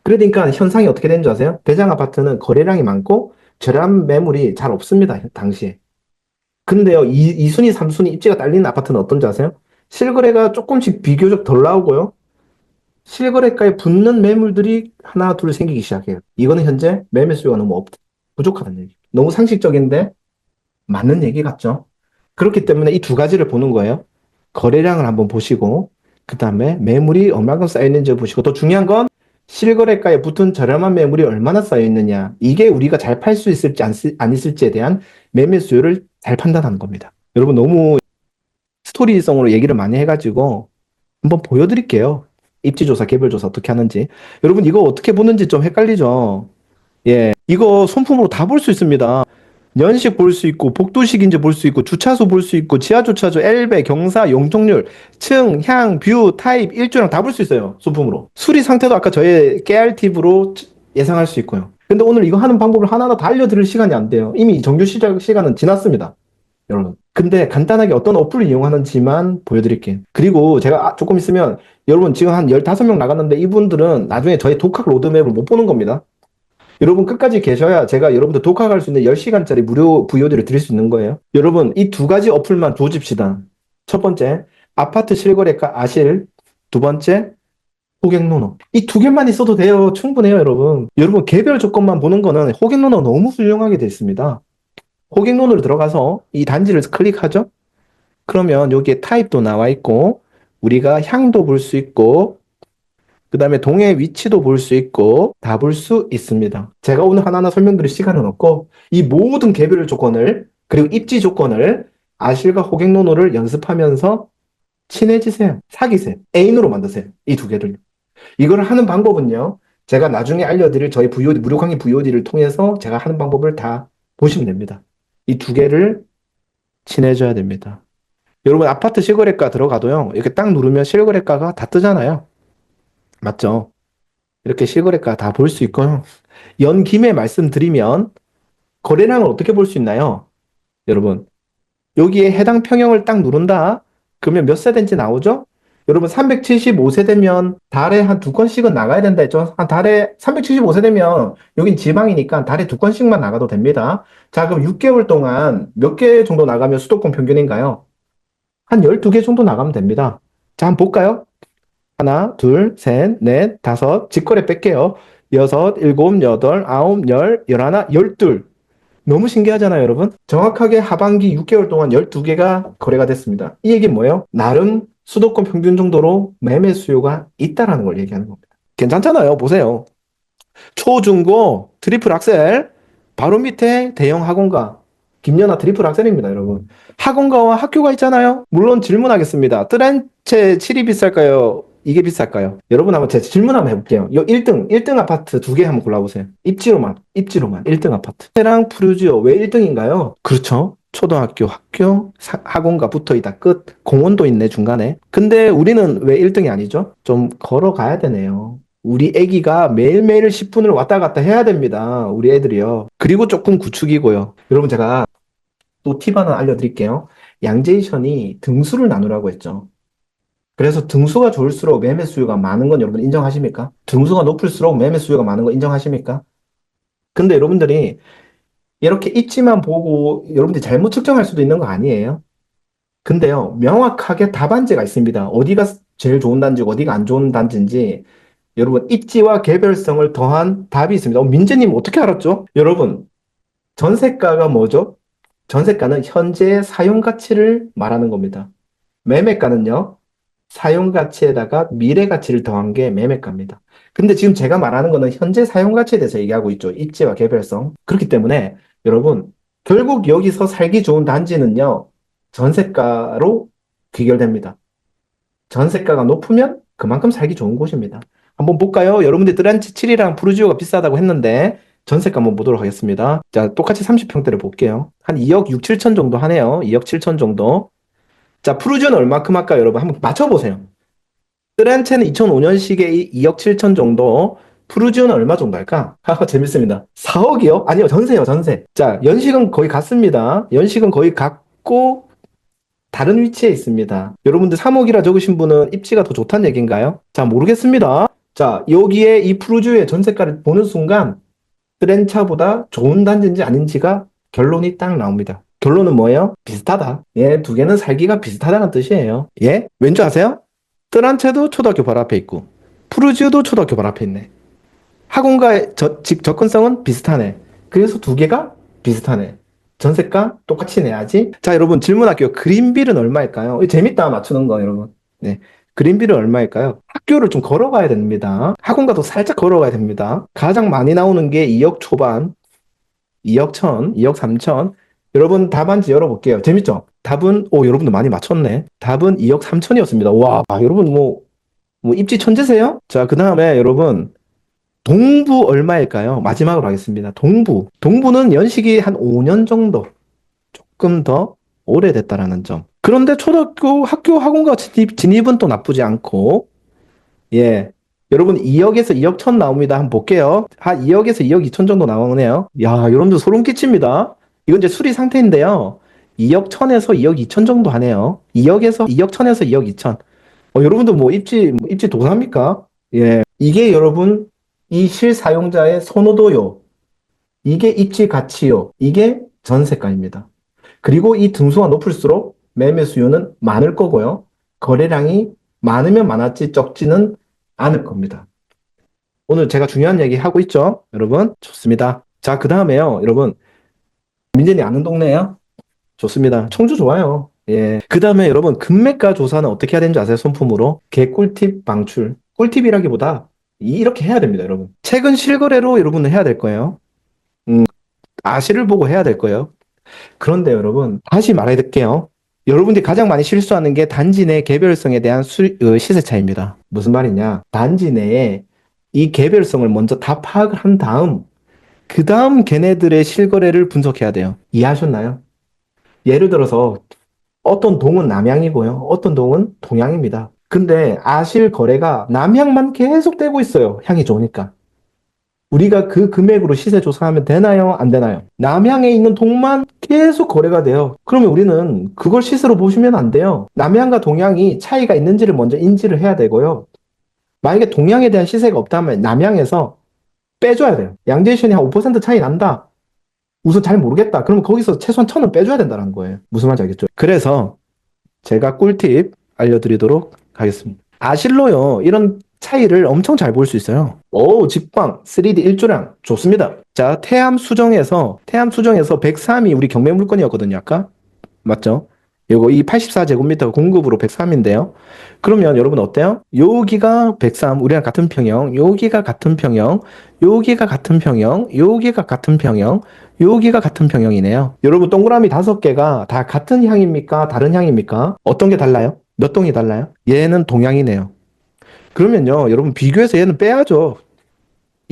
그러니까 현상이 어떻게 되는 줄 아세요? 대장 아파트는 거래량이 많고 저렴 매물이 잘 없습니다. 당시에. 근데요, 2순위, 3순위 입지가 딸리는 아파트는 어떤지 아세요? 실거래가 조금씩 비교적 덜 나오고요. 실거래가에 붙는 매물들이 하나, 둘 생기기 시작해요. 이거는 현재 매매 수요가 너무 부족하다는 얘기. 너무 상식적인데 맞는 얘기 같죠? 그렇기 때문에 이 두 가지를 보는 거예요. 거래량을 한번 보시고, 그 다음에 매물이 얼마큼 쌓여있는지 보시고, 더 중요한 건 실거래가에 붙은 저렴한 매물이 얼마나 쌓여있느냐. 이게 우리가 잘 팔 수 있을지 안 있을지에 대한 매매 수요를 잘 판단하는 겁니다. 여러분 너무 스토리성으로 얘기를 많이 해가지고 한번 보여드릴게요. 입지조사, 개별조사 어떻게 하는지. 여러분 이거 어떻게 보는지 좀 헷갈리죠? 예, 이거 손품으로 다 볼 수 있습니다. 연식 볼 수 있고 복도식인지 볼 수 있고 주차수 볼 수 있고 지하주차주, 엘베, 경사, 용적률, 층, 향, 뷰, 타입, 일조량 다 볼 수 있어요. 소품으로. 수리 상태도 아까 저의 깨알 팁으로 예상할 수 있고요. 근데 오늘 이거 하는 방법을 하나하나 다 알려드릴 시간이 안 돼요. 이미 정규 시작 시간은 지났습니다. 여러분. 근데 간단하게 어떤 어플을 이용하는지만 보여드릴게요. 그리고 제가 조금 있으면 여러분 지금 한 15명 나갔는데 이분들은 나중에 저의 독학 로드맵을 못 보는 겁니다. 여러분 끝까지 계셔야 제가 여러분들 독학할 수 있는 10시간짜리 무료 VOD를 드릴 수 있는 거예요. 여러분 이 두 가지 어플만 조집시다. 첫 번째 아파트 실거래가 아실. 두 번째 호갱노노. 이 두 개만 있어도 돼요. 충분해요, 여러분. 여러분 개별 조건만 보는 거는 호갱노노 너무 훌륭하게 되어 있습니다. 호갱노노를 들어가서 이 단지를 클릭하죠. 그러면 여기에 타입도 나와 있고 우리가 향도 볼 수 있고 그 다음에 동의 위치도 볼 수 있고 다 볼 수 있습니다. 제가 오늘 하나하나 설명드릴 시간은 없고 이 모든 개별 조건을 그리고 입지 조건을 아실과 호갱노노를 연습하면서 친해지세요. 사귀세요. 애인으로 만드세요. 이 두 개를. 이걸 하는 방법은요. 제가 나중에 알려드릴 저희 VOD, 무료 강의 VOD를 통해서 제가 하는 방법을 다 보시면 됩니다. 이 두 개를 친해져야 됩니다. 여러분 아파트 실거래가 들어가도요. 이렇게 딱 누르면 실거래가가 다 뜨잖아요. 맞죠? 이렇게 실거래가 다 볼 수 있고요. 연 김에 말씀드리면 거래량을 어떻게 볼 수 있나요? 여러분 여기에 해당 평형을 딱 누른다. 그러면 몇 세대인지 나오죠? 여러분 375세대면 달에 한 두 건씩은 나가야 된다 했죠? 한 달에 375세대면 여긴 지방이니까 달에 두 건씩만 나가도 됩니다. 자 그럼 6개월 동안 몇 개 정도 나가면 수도권 평균인가요? 한 12개 정도 나가면 됩니다. 자 한번 볼까요? 하나, 둘, 셋, 넷, 다섯, 직거래 뺄게요. 여섯, 일곱, 여덟, 아홉, 열, 열하나, 열둘. 너무 신기하잖아요, 여러분? 정확하게 하반기 6개월 동안 12개가 거래가 됐습니다. 이 얘기는 뭐예요? 나름 수도권 평균 정도로 매매 수요가 있다라는 걸 얘기하는 겁니다. 괜찮잖아요. 보세요. 초중고 트리플 악셀 바로 밑에 대형 학원가 김연아 트리플 악셀입니다, 여러분. 학원가와 학교가 있잖아요. 물론 질문하겠습니다. 뜨란체 7이 비쌀까요? 이게 비쌀까요? 여러분 한번 제 질문 한번 해볼게요. 요 1등 아파트 두 개 한번 골라보세요. 입지로만 1등 아파트. 테랑 푸르지오 왜 1등인가요? 그렇죠. 초등학교, 학교, 학원가 붙어 있다 끝. 공원도 있네 중간에. 근데 우리는 왜 1등이 아니죠? 좀 걸어가야 되네요. 우리 애기가 매일매일 10분을 왔다 갔다 해야 됩니다. 우리 애들이요. 그리고 조금 구축이고요. 여러분 제가 또 팁 하나 알려드릴게요. 양제이션이 등수를 나누라고 했죠. 그래서 등수가 좋을수록 매매 수요가 많은 건 여러분 인정하십니까? 등수가 높을수록 매매 수요가 많은 거 인정하십니까? 근데 여러분들이 이렇게 입지만 보고 여러분들이 잘못 측정할 수도 있는 거 아니에요? 근데요, 명확하게 답안지가 있습니다. 어디가 제일 좋은 단지고 어디가 안 좋은 단지인지 여러분 입지와 개별성을 더한 답이 있습니다. 민재님 어떻게 알았죠? 여러분 전세가가 뭐죠? 전세가는 현재의 사용 가치를 말하는 겁니다. 매매가는요, 사용 가치에다가 미래 가치를 더한 게 매매가입니다. 근데 지금 제가 말하는 거는 현재 사용 가치에 대해서 얘기하고 있죠. 입지와 개별성. 그렇기 때문에 여러분, 결국 여기서 살기 좋은 단지는요, 전세가로 귀결됩니다. 전세가가 높으면 그만큼 살기 좋은 곳입니다. 한번 볼까요? 여러분들 뜨란치 7이랑 푸르지오가 비싸다고 했는데 전세가 한번 보도록 하겠습니다. 자, 똑같이 30평대를 볼게요. 한 2억 6, 7천 정도 하네요. 2억 7천 정도. 자, 푸르지오는 얼마큼 할까요, 여러분? 한번 맞춰보세요. 뜨란체는 2005년식에 2억 7천 정도. 푸르지오는 얼마 정도 할까? 하하, 재밌습니다. 4억이요? 아니요, 전세요, 전세. 자, 연식은 거의 같습니다. 연식은 거의 같고 다른 위치에 있습니다. 여러분들 3억이라 적으신 분은 입지가 더 좋다는 얘기인가요? 자, 모르겠습니다. 자, 여기에 이 푸르지오의 전세가를 보는 순간 트렌차보다 좋은 단지인지 아닌지가 결론이 딱 나옵니다. 결론은 뭐예요? 비슷하다. 예, 두 개는 살기가 비슷하다는 뜻이에요. 예? 왠지 아세요? 뜨란체도 초등학교 바로 앞에 있고 푸르지오도 초등학교 바로 앞에 있네. 학원과의 접근성은 비슷하네. 그래서 두 개가 비슷하네. 전세가 똑같이 내야지. 자, 여러분 질문할게요. 그린빌은 얼마일까요? 재밌다 맞추는 거 여러분. 네. 그린빌은 얼마일까요? 학교를 좀 걸어가야 됩니다. 학원가도 살짝 걸어가야 됩니다. 가장 많이 나오는 게 2억 초반, 2억 천, 2억 3천. 여러분 답안지 열어볼게요. 재밌죠? 답은 여러분도 많이 맞췄네. 답은 2억 3천이었습니다. 와, 여러분 뭐 입지 천재세요? 자, 그 다음에 여러분 동부 얼마일까요? 마지막으로 하겠습니다. 동부. 동부는 연식이 한 5년 정도 조금 더 오래됐다라는 점. 그런데 초등학교 학교 학원가 진입은 또 나쁘지 않고 예. 여러분 2억에서 2억 천 나옵니다. 한번 볼게요. 한 2억에서 2억 2천 정도 나오네요. 야, 여러분들 소름 끼칩니다. 이건 이제 수리 상태인데요. 2억 천에서 2억 2천 정도 하네요. 2억에서 2억 천에서 2억 2천. 여러분들 뭐 입지 도사입니까? 예. 이게 여러분 이 실사용자의 선호도요. 이게 입지 가치요. 이게 전세가입니다. 그리고 이 등수가 높을수록 매매 수요는 많을 거고요. 거래량이 많으면 많았지 적지는 않을 겁니다. 오늘 제가 중요한 얘기 하고 있죠? 여러분, 좋습니다. 자, 그 다음에요. 여러분, 민재님 아는 동네예요? 좋습니다. 청주 좋아요. 예. 그 다음에 여러분, 금매가 조사는 어떻게 해야 되는지 아세요? 손품으로. 개꿀팁 방출. 꿀팁이라기보다 이렇게 해야 됩니다, 여러분. 최근 실거래로 여러분은 해야 될 거예요. 아시를 보고 해야 될 거예요. 그런데 여러분, 다시 말해드릴게요. 여러분들이 가장 많이 실수하는 게 단지 내 개별성에 대한 시세 차이입니다. 무슨 말이냐? 단지 내에 이 개별성을 먼저 다 파악을 한 다음, 그 다음 걔네들의 실거래를 분석해야 돼요. 이해하셨나요? 예를 들어서 어떤 동은 남향이고요. 어떤 동은 동향입니다. 근데 아실 거래가 남향만 계속 되고 있어요. 향이 좋으니까. 우리가 그 금액으로 시세 조사하면 되나요? 안 되나요? 남향에 있는 동만 계속 거래가 돼요. 그러면 우리는 그걸 시세로 보시면 안 돼요. 남향과 동향이 차이가 있는지를 먼저 인지를 해야 되고요. 만약에 동향에 대한 시세가 없다면 남향에서 빼줘야 돼요. 양재시연이 한 5% 차이 난다. 우선 잘 모르겠다. 그러면 거기서 최소한 1,000원 빼줘야 된다는 거예요. 무슨 말인지 알겠죠? 그래서 제가 꿀팁 알려드리도록 하겠습니다. 아실로요, 이런 차이를 엄청 잘 볼 수 있어요. 오, 직방, 3D 일조량, 좋습니다. 자, 태암수정에서 103이 우리 경매 물건이었거든요, 아까? 맞죠? 요거 이 84제곱미터 공급으로 103인데요. 그러면 여러분 어때요? 여기가 103, 우리랑 같은 평형, 여기가 같은 평형, 여기가 같은 평형, 여기가 같은 평형, 여기가 같은 평형이네요. 여러분 동그라미 5개가 다 같은 향입니까? 다른 향입니까? 어떤 게 달라요? 몇 동이 달라요? 얘는 동향이네요. 그러면요, 여러분 비교해서 얘는 빼야죠.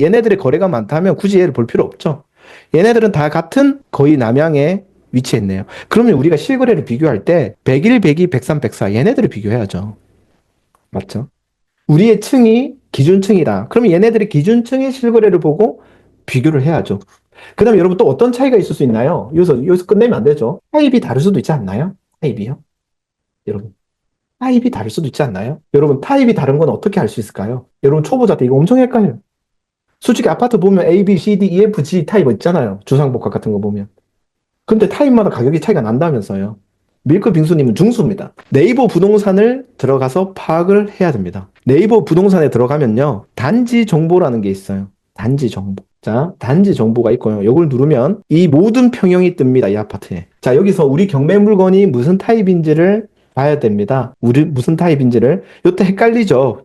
얘네들의 거래가 많다면 굳이 얘를 볼 필요 없죠. 얘네들은 다 같은 거의 남향에 위치했네요. 그러면 우리가 실거래를 비교할 때 101, 102, 103, 104 얘네들을 비교해야죠. 맞죠? 우리의 층이 기준층이다. 그러면 얘네들의 기준층의 실거래를 보고 비교를 해야죠. 그 다음에 여러분 또 어떤 차이가 있을 수 있나요? 여기서 끝내면 안 되죠. 타입이 다를 수도 있지 않나요? 타입이요? 여러분. 타입이 다를 수도 있지 않나요? 여러분 타입이 다른 건 어떻게 알 수 있을까요? 여러분 초보자 때 이거 엄청 헷갈려요. 솔직히 아파트 보면 A, B, C, D, E, F, G 타입 있잖아요. 주상복합 같은 거 보면. 근데 타입마다 가격이 차이가 난다면서요. 밀크 빙수님은 중수입니다. 네이버 부동산을 들어가서 파악을 해야 됩니다. 네이버 부동산에 들어가면요. 단지 정보라는 게 있어요. 단지 정보. 자, 단지 정보가 있고요. 이걸 누르면 이 모든 평형이 뜹니다. 이 아파트에. 자, 여기서 우리 경매 물건이 무슨 타입인지를 봐야 됩니다. 우리 무슨 타입인지를. 이때 헷갈리죠.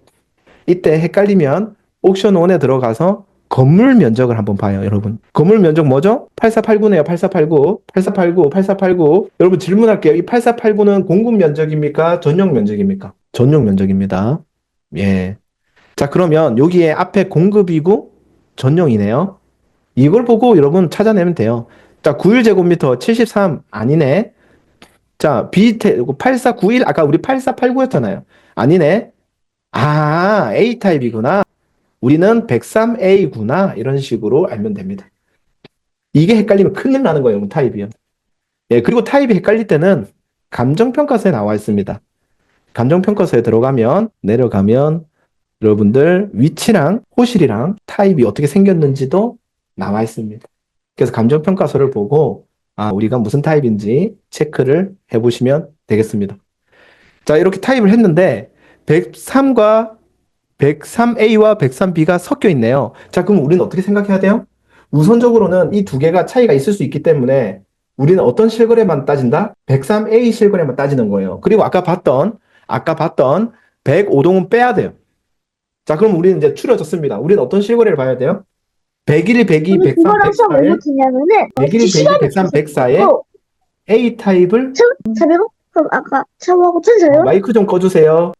이때 헷갈리면 옥션 1에 들어가서 건물 면적을 한번 봐요, 여러분. 건물 면적 뭐죠? 8489네요, 8489. 8489, 8489. 여러분 질문할게요. 이 8489는 공급 면적입니까? 전용 면적입니까? 전용 면적입니다. 예. 자, 그러면 여기에 앞에 공급이고 전용이네요. 이걸 보고 여러분 찾아내면 돼요. 자, 91제곱미터 73 아니네. 자, B8491 아까 우리 8489였잖아요. 아니네. 아, A 타입이구나. 우리는 103A구나. 이런 식으로 알면 됩니다. 이게 헷갈리면 큰일 나는 거예요, 타입이요. 예, 그리고 타입이 헷갈릴 때는 감정평가서에 나와 있습니다. 감정평가서에 들어가면, 내려가면 여러분들 위치랑 호실이랑 타입이 어떻게 생겼는지도 나와 있습니다. 그래서 감정평가서를 보고, 아, 우리가 무슨 타입인지 체크를 해보시면 되겠습니다. 자, 이렇게 타입을 했는데, 103과 103A와 103B가 섞여 있네요. 자, 그럼 우리는 어떻게 생각해야 돼요? 우선적으로는 이 두 개가 차이가 있을 수 있기 때문에 우리는 어떤 실거래만 따진다? 103A 실거래만 따지는 거예요. 그리고 아까 봤던 105동은 빼야 돼요. 자, 그럼 우리는 이제 추려졌습니다. 우리는 어떤 실거래를 봐야 돼요? 101, 102, 근데 103, 그거랑 수업 왜 104에 못했냐면은 101, 102, 시간이 103, 계속 104에 있고 A 타입을 자료가 그럼 아까 샤워하고 천사요? 마이크 좀 꺼주세요.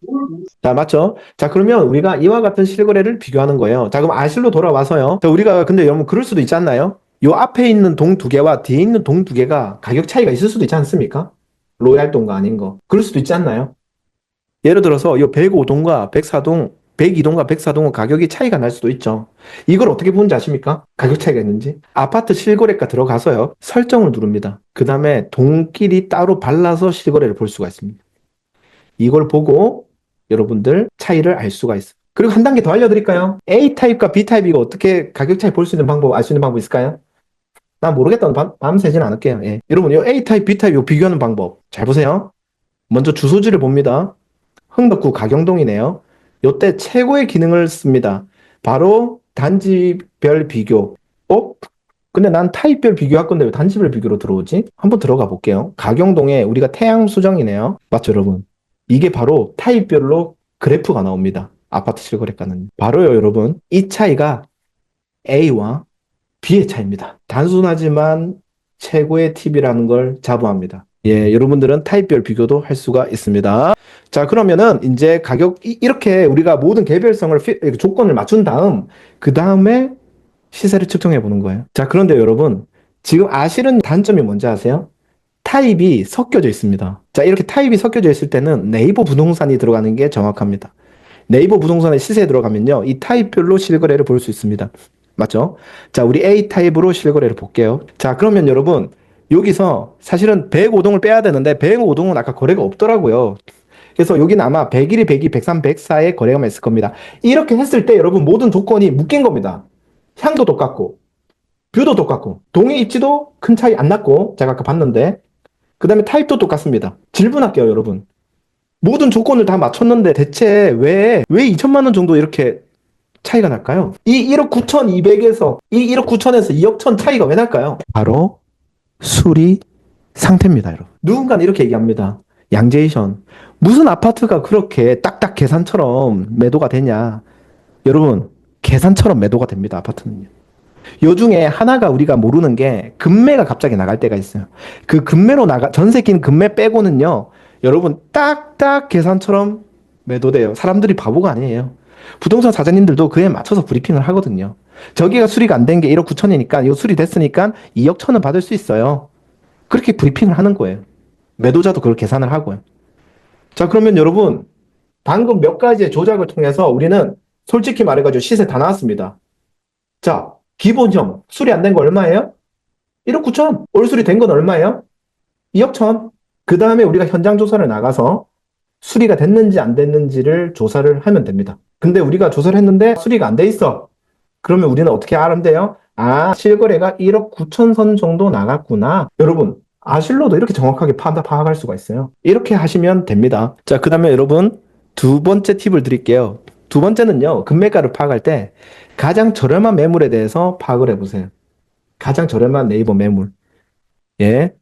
자, 맞죠? 자, 그러면 우리가 이와 같은 실거래를 비교하는 거예요. 자, 그럼 아실로 돌아와서요. 자, 우리가 근데 여러분 그럴 수도 있지 않나요? 요 앞에 있는 동 두 개와 뒤에 있는 동 두 개가 가격 차이가 있을 수도 있지 않습니까? 로얄 동과 아닌 거. 그럴 수도 있지 않나요? 예를 들어서 요 105동과 104동, 102동과 104동은 가격이 차이가 날 수도 있죠. 이걸 어떻게 보는지 아십니까? 가격 차이가 있는지. 아파트 실거래가 들어가서요. 설정을 누릅니다. 그 다음에 동끼리 따로 발라서 실거래를 볼 수가 있습니다. 이걸 보고 여러분들 차이를 알 수가 있어요. 그리고 한 단계 더 알려드릴까요? A 타입과 B 타입이 어떻게 가격 차이 볼 수 있는 방법, 알 수 있는 방법 있을까요? 나 모르겠다. 밤새진 않을게요. 예. 여러분, 이 A 타입, B 타입 비교하는 방법 잘 보세요. 먼저 주소지를 봅니다. 흥덕구 가경동이네요. 요때 최고의 기능을 씁니다. 바로 단지별 비교. 어? 근데 난 타입별 비교할 건데 왜 단지별 비교로 들어오지? 한번 들어가 볼게요. 가경동에 우리가 태양수정이네요. 맞죠, 여러분? 이게 바로 타입별로 그래프가 나옵니다. 아파트 실거래가는. 바로요, 여러분. 이 차이가 A와 B의 차이입니다. 단순하지만 최고의 팁이라는 걸 자부합니다. 예, 여러분들은 타입별 비교도 할 수가 있습니다. 자, 그러면은 이제 가격 이렇게 우리가 모든 개별성을 조건을 맞춘 다음 그 다음에 시세를 측정해 보는 거예요. 자, 그런데 여러분 지금 아시는 단점이 뭔지 아세요? 타입이 섞여져 있습니다. 자, 이렇게 타입이 섞여져 있을 때는 네이버 부동산이 들어가는 게 정확합니다. 네이버 부동산의 시세에 들어가면요, 이 타입별로 실거래를 볼 수 있습니다. 맞죠? 자, 우리 A 타입으로 실거래를 볼게요. 자, 그러면 여러분 여기서 사실은 105동을 빼야 되는데 105동은 아까 거래가 없더라고요. 그래서 여기는 아마 101, 102, 103, 104의 거래가만 있을 겁니다. 이렇게 했을 때 여러분 모든 조건이 묶인 겁니다. 향도 똑같고 뷰도 똑같고 동의 입지도 큰 차이 안 났고 제가 아까 봤는데 그 다음에 타입도 똑같습니다. 질문할게요, 여러분. 모든 조건을 다 맞췄는데 대체 왜 2천만 원 정도 이렇게 차이가 날까요? 이 1억 9,200에서 이 1억 9천에서 2억 1천 차이가 왜 날까요? 바로 수리 상태입니다, 여러분. 누군가는 이렇게 얘기합니다. 양제이션, 무슨 아파트가 그렇게 딱딱 계산처럼 매도가 되냐? 여러분, 계산처럼 매도가 됩니다, 아파트는요. 요 중에 하나가 우리가 모르는 게 금매가 갑자기 나갈 때가 있어요. 그 금매로 전세 낀 금매 빼고는요, 여러분 딱딱 계산처럼 매도돼요. 사람들이 바보가 아니에요. 부동산 사장님들도 그에 맞춰서 브리핑을 하거든요. 저기가 수리가 안 된 게 1억 9천이니까 이거 수리됐으니까 2억 천은 받을 수 있어요. 그렇게 브리핑을 하는 거예요. 매도자도 그걸 계산을 하고요. 자, 그러면 여러분 방금 몇 가지의 조작을 통해서 우리는 솔직히 말해가지고 시세 다 나왔습니다. 자, 기본형 수리 안 된 거 얼마예요? 1억 9천. 올 수리 된 건 얼마예요? 2억 천. 그 다음에 우리가 현장 조사를 나가서 수리가 됐는지 안 됐는지를 조사를 하면 됩니다. 근데 우리가 조사를 했는데 수리가 안 돼 있어. 그러면 우리는 어떻게 알면 돼요? 아, 실거래가 1억 9천 선 정도 나갔구나. 여러분, 아실로도 이렇게 정확하게 파악할 수가 있어요. 이렇게 하시면 됩니다. 자, 그 다음에 여러분, 두 번째 팁을 드릴게요. 두 번째는요, 금매가를 파악할 때 가장 저렴한 매물에 대해서 파악을 해보세요. 가장 저렴한 네이버 매물. 예.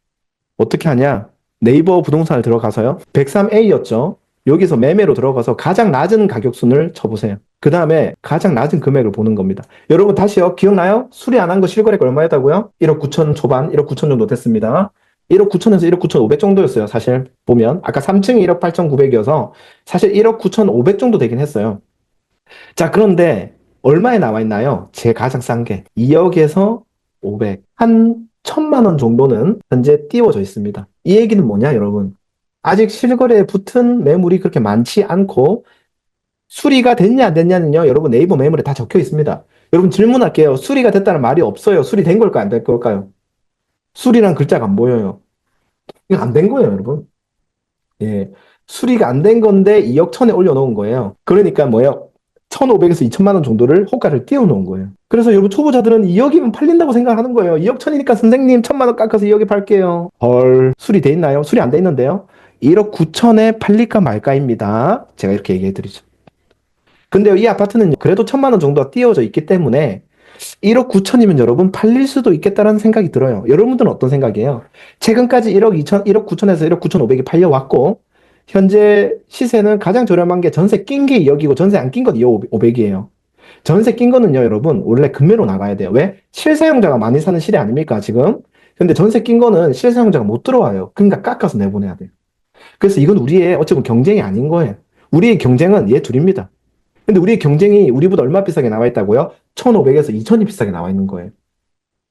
어떻게 하냐? 네이버 부동산을 들어가서요. 103A였죠. 여기서 매매로 들어가서 가장 낮은 가격순을 쳐보세요. 그 다음에 가장 낮은 금액을 보는 겁니다. 여러분 다시요. 기억나요? 수리 안 한 거 실거래가 얼마였다고요? 1억 9천 초반, 1억 9천 정도 됐습니다. 1억 9천에서 1억 9천 5백 정도였어요. 사실 보면 아까 3층이 1억 8천 9백이어서 사실 1억 9천 5백 정도 되긴 했어요. 자, 그런데 얼마에 나와 있나요? 제 가장 싼 게 2억에서 500, 한 1,000만 원 정도는 현재 띄워져 있습니다. 이 얘기는 뭐냐, 여러분? 아직 실거래에 붙은 매물이 그렇게 많지 않고 수리가 됐냐 안 됐냐는요, 여러분 네이버 매물에 다 적혀 있습니다. 여러분 질문할게요. 수리가 됐다는 말이 없어요. 수리된 걸까요? 안 된 걸까요? 수리란 글자가 안 보여요. 이거 안 된 거예요, 여러분. 예. 수리가 안 된 건데 2억 천에 올려놓은 거예요. 그러니까 뭐예요? 1,500에서 2천만 원 정도를 호가를 띄워놓은 거예요. 그래서 여러분 초보자들은 2억이면 팔린다고 생각하는 거예요. 2억 천이니까 선생님 1,000만 원 깎아서 2억에 팔게요. 헐, 수리돼 있나요? 수리 안 돼 있는데요. 1억 9천에 팔릴까 말까입니다. 제가 이렇게 얘기해드리죠. 근데 이 아파트는 그래도 1,000만 원 정도가 띄워져 있기 때문에 1억 9천이면 여러분 팔릴 수도 있겠다라는 생각이 들어요. 여러분들은 어떤 생각이에요? 최근까지 1억 9천에서 1억 9천 5백이 팔려왔고 현재 시세는 가장 저렴한 게 전세 낀 게 2억이고 전세 안 낀 건 2억 5백이에요. 전세 낀 거는요, 여러분, 원래 금매로 나가야 돼요. 왜? 실사용자가 많이 사는 시대 아닙니까, 지금? 근데 전세 낀 거는 실사용자가 못 들어와요. 그러니까 깎아서 내보내야 돼요. 그래서 이건 우리의 어찌 보면 경쟁이 아닌 거예요. 우리의 경쟁은 얘 둘입니다. 근데 우리의 경쟁이 우리보다 얼마 비싸게 나와 있다고요? 1,500에서 2,000이 비싸게 나와 있는 거예요.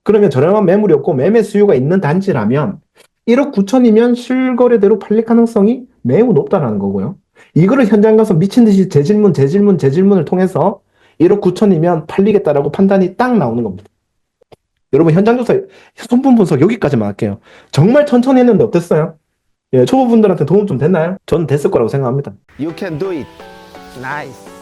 그러면 저렴한 매물이 없고 매매 수요가 있는 단지라면 1억 9천이면 실거래대로 팔릴 가능성이 매우 높다는 거고요. 이거를 현장 가서 미친 듯이 재질문을 통해서 1억 9천이면 팔리겠다라고 판단이 딱 나오는 겁니다. 여러분 현장 조사, 손품 분석 여기까지만 할게요. 정말 천천히 했는데 어땠어요? 예, 초보분들한테 도움 좀 됐나요? 저는 됐을 거라고 생각합니다. You can do it. Nice.